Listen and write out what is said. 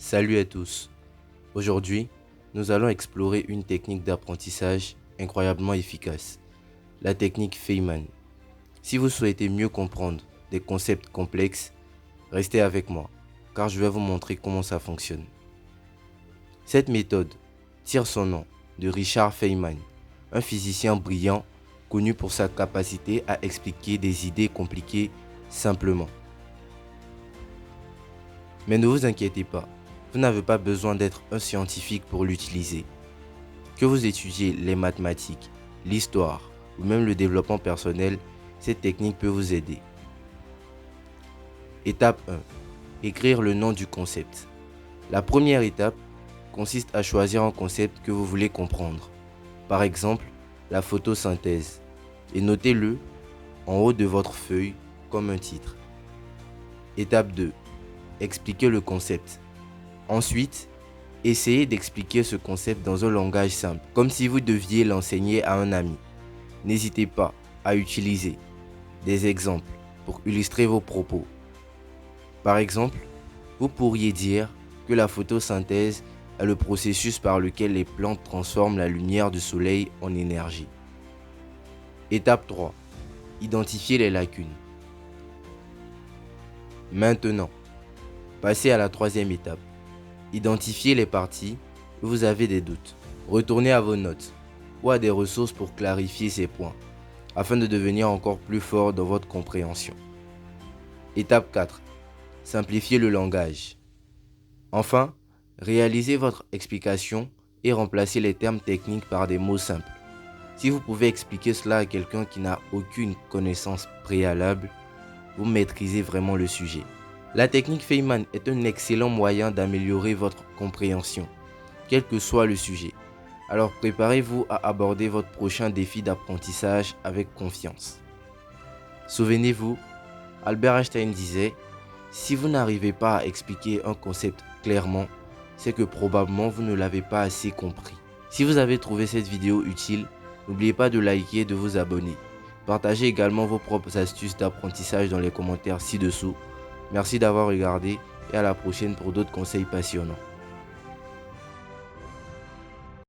Salut à tous. Aujourd'hui, nous allons explorer une technique d'apprentissage incroyablement efficace, la technique Feynman. Si vous souhaitez mieux comprendre des concepts complexes, restez avec moi, car je vais vous montrer comment ça fonctionne. Cette méthode tire son nom de Richard Feynman, un physicien brillant connu pour sa capacité à expliquer des idées compliquées simplement. Mais ne vous inquiétez pas, vous n'avez pas besoin d'être un scientifique pour l'utiliser. Que vous étudiez les mathématiques, l'histoire ou même le développement personnel, cette technique peut vous aider. Étape 1. Écrire le nom du concept. La première étape consiste à choisir un concept que vous voulez comprendre. Par exemple, la photosynthèse. Et notez-le en haut de votre feuille comme un titre. Étape 2. Expliquer le concept. Ensuite, essayez d'expliquer ce concept dans un langage simple, comme si vous deviez l'enseigner à un ami. N'hésitez pas à utiliser des exemples pour illustrer vos propos. Par exemple, vous pourriez dire que la photosynthèse est le processus par lequel les plantes transforment la lumière du soleil en énergie. Étape 3. Identifier les lacunes. Maintenant, passez à la troisième étape. Identifiez les parties où vous avez des doutes. Retournez à vos notes ou à des ressources pour clarifier ces points, afin de devenir encore plus fort dans votre compréhension. Étape 4. Simplifiez le langage. Enfin, réalisez votre explication et remplacez les termes techniques par des mots simples. Si vous pouvez expliquer cela à quelqu'un qui n'a aucune connaissance préalable, vous maîtrisez vraiment le sujet. La technique Feynman est un excellent moyen d'améliorer votre compréhension, quel que soit le sujet. Alors préparez-vous à aborder votre prochain défi d'apprentissage avec confiance. Souvenez-vous, Albert Einstein disait, si vous n'arrivez pas à expliquer un concept clairement, c'est que probablement vous ne l'avez pas assez compris. Si vous avez trouvé cette vidéo utile, n'oubliez pas de liker et de vous abonner. Partagez également vos propres astuces d'apprentissage dans les commentaires ci-dessous. Merci d'avoir regardé et à la prochaine pour d'autres conseils passionnants.